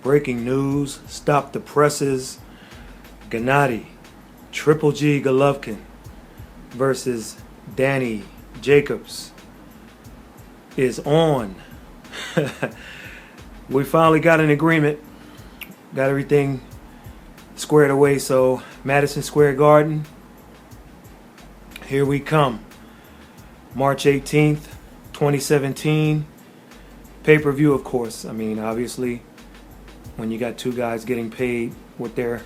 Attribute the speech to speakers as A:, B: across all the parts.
A: Breaking news, stop the presses. Gennady Triple G Golovkin versus Danny Jacobs is on. We finally got an agreement. Got everything squared away. So Madison Square Garden, here we come. March 18th, 2017. Pay-per-view, of course. I mean, obviously, when you got two guys getting paid what they're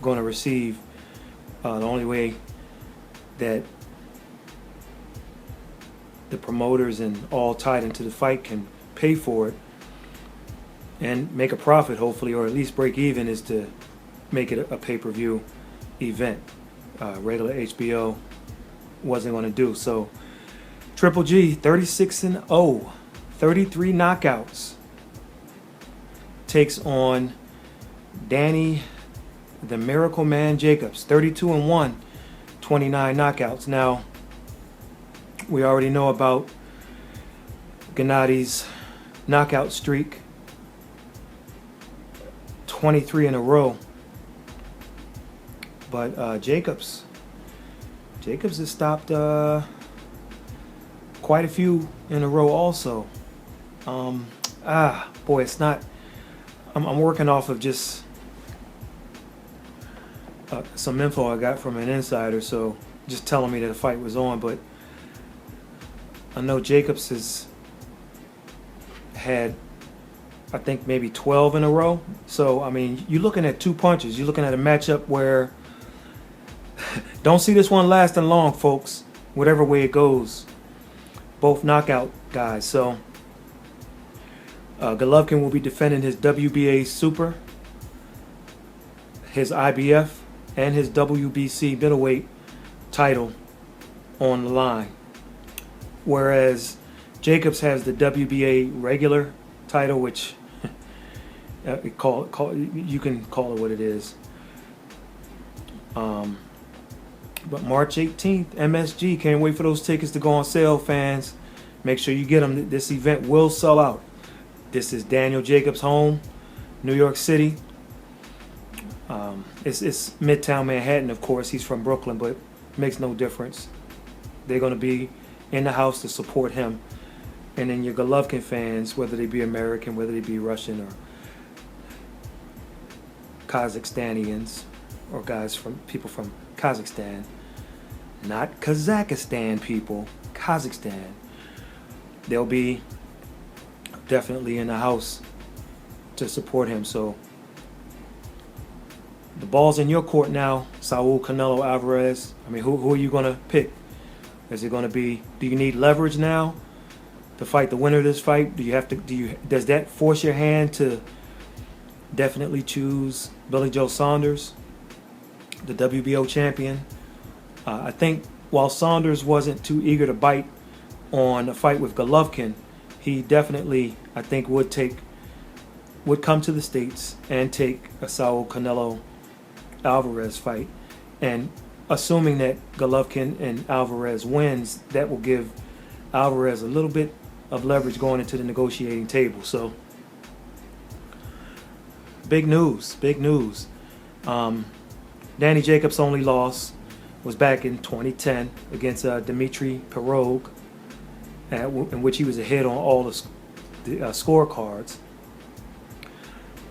A: going to receive, the only way that the promoters and all tied into the fight can pay for it and make a profit, hopefully, or at least break even, is to make it a pay-per-view event. Regular HBO wasn't going to do. So Triple G, 36-0, 33 knockouts, takes on Danny the Miracle Man Jacobs, 32-1, 29 knockouts. Now, we already know about Gennady's knockout streak, 23 in a row. But Jacobs has stopped quite a few in a row also. Boy, it's not. I'm working off of just some info I got from an insider, so just telling me that the fight was on. But I know Jacobs has had, I think, maybe 12 in a row. So, I mean, you're looking at two punches. You're looking at a matchup where don't see this one lasting long, folks, whatever way it goes. Both knockout guys. So Golovkin will be defending his WBA Super, his IBF, and his WBC middleweight title on the line. Whereas Jacobs has the WBA regular title, which you can call it what it is. But March 18th, MSG, can't wait for those tickets to go on sale, fans. Make sure you get them. This event will sell out. This is Daniel Jacobs' home, New York City. It's Midtown Manhattan, of course. He's from Brooklyn, but it makes no difference. They're going to be in the house to support him. And then your Golovkin fans, whether they be American, whether they be Russian or Kazakhstanians, or people from Kazakhstan, not Kazakhstan people, Kazakhstan, they'll be definitely in the house to support him. So the ball's in your court now, Saul Canelo Alvarez. I mean, who are you going to pick? Is it going to be, do you need leverage now to fight the winner of this fight? Does that force your hand to definitely choose Billy Joe Saunders, the WBO champion? I think while Saunders wasn't too eager to bite on a fight with Golovkin, he definitely, I think, would come to the States and take a Saul Canelo Alvarez fight. And assuming that Golovkin and Alvarez wins, that will give Alvarez a little bit of leverage going into the negotiating table. So big news. Danny Jacobs' only loss was back in 2010 against Dmitry Pirog, in which he was ahead on all the scorecards,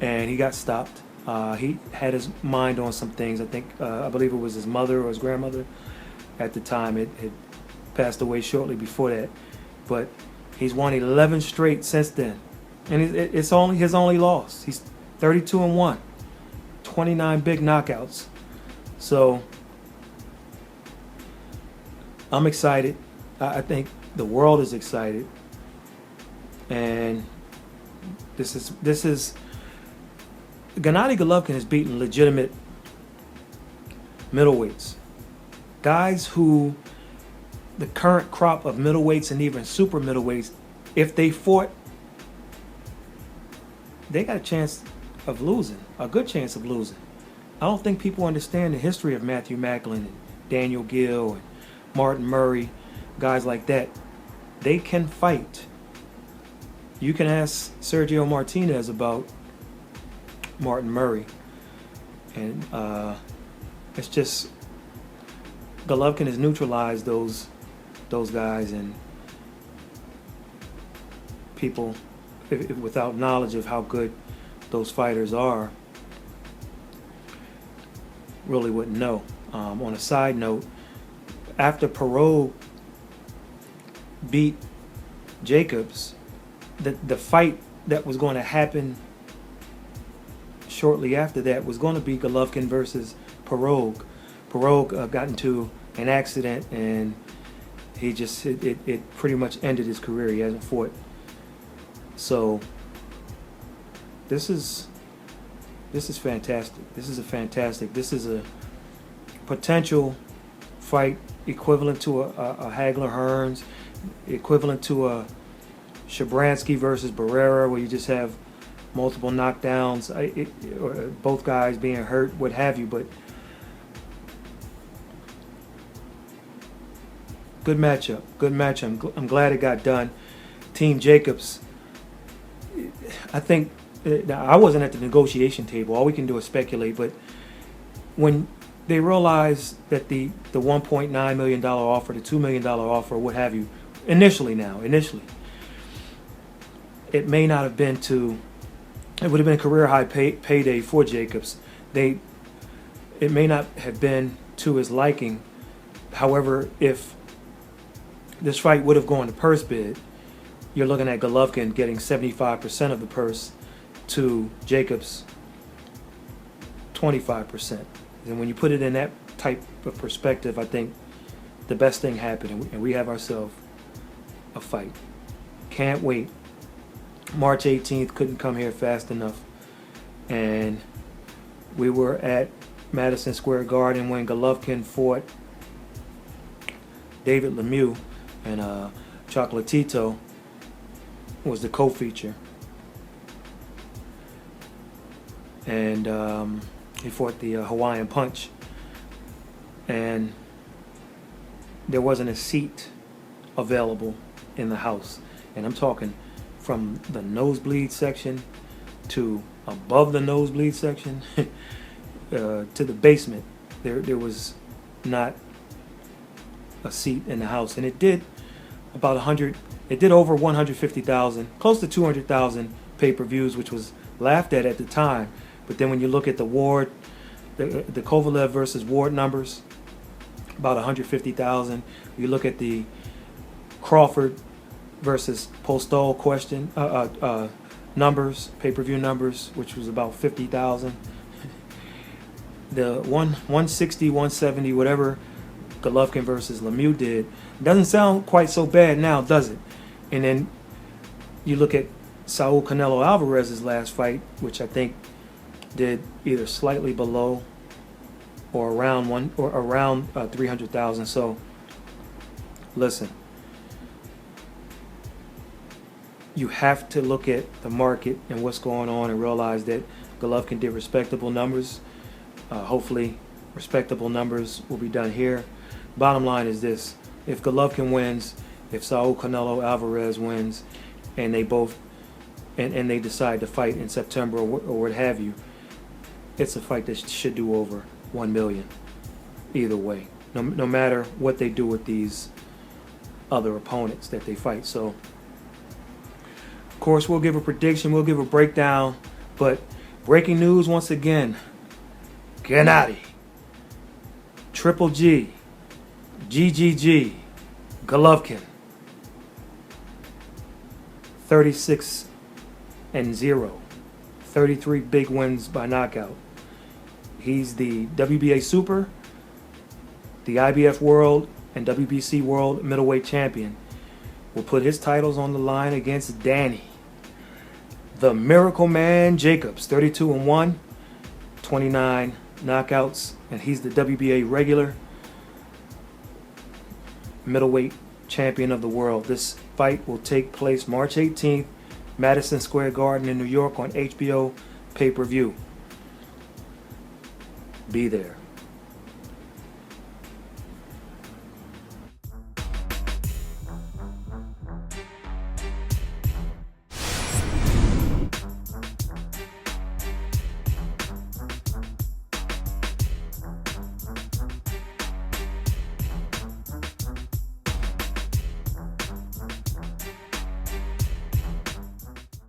A: and he got stopped. He had his mind on some things. I believe it was his mother or his grandmother at the time. It had passed away shortly before that, but he's won 11 straight since then, and it's only his only loss. He's 32-1, 29 big knockouts. So I'm excited. I think the world is excited, and this is Gennady Golovkin has beaten legitimate middleweights, guys who the current crop of middleweights and even super middleweights, if they fought, they got a chance of losing, a good chance of losing. I don't think people understand the history of Matthew Macklin and Daniel Gill and Martin Murray, guys like that. They can fight. You can ask Sergio Martinez about Martin Murray. And it's just Golovkin has neutralized those guys, and people without knowledge of how good those fighters are really wouldn't know. On a side note, after Perot beat Jacobs, the fight that was going to happen shortly after that was going to be Golovkin versus Perot. Perot got into an accident, and he just it pretty much ended his career. He hasn't fought. So this is fantastic. This is a potential fight equivalent to a Hagler Hearns, equivalent to a Shabransky versus Barrera, where you just have multiple knockdowns, or both guys being hurt, what have you. But good matchup. I'm glad it got done. Team Jacobs, I think, I wasn't at the negotiation table. All we can do is speculate. But when they realized that the $1.9 million offer, the $2 million offer, what have you, initially, it may not have been it would have been a career high payday for Jacobs. It may not have been to his liking. However, if this fight would have gone to purse bid, you're looking at Golovkin getting 75% of the purse to Jacobs 25%. And when you put it in that type of perspective, I think the best thing happened, and we have ourselves a fight. Can't wait. March 18th, couldn't come here fast enough. And we were at Madison Square Garden when Golovkin fought David Lemieux, and Chocolatito was the co-feature. And he fought the Hawaiian Punch. And there wasn't a seat available in the house. And I'm talking from the nosebleed section to above the nosebleed section to the basement. There was not a seat in the house. And it did about 100, it did over 150,000, close to 200,000 pay-per-views, which was laughed at the time. But then when you look at the Ward, the Kovalev versus Ward numbers, about 150,000. You look at the Crawford versus Postol numbers, pay-per-view numbers, which was about 50,000. The 160, 170, whatever Golovkin versus Lemieux did, doesn't sound quite so bad now, does it? And then you look at Saul Canelo Alvarez's last fight, which I think did either slightly below or around 300,000. So listen, you have to look at the market and what's going on and realize that Golovkin did respectable numbers. Hopefully respectable numbers will be done here. Bottom line is this: if Golovkin wins, if Saul Canelo Alvarez wins, and they both and they decide to fight in September or what have you, it's a fight that should do over 1 million either way, no matter what they do with these other opponents that they fight. So of course we'll give a prediction, we'll give a breakdown, but breaking news once again: Gennady, Triple G, GGG, Golovkin, 36-0, 33 big wins by knockout. He's the WBA Super, the IBF World, and WBC World middleweight champion. Will put his titles on the line against Danny, the Miracle Man Jacobs, 32-1, 29 knockouts, and he's the WBA regular middleweight champion of the world. This fight will take place March 18th, Madison Square Garden in New York on HBO pay-per-view. Be there.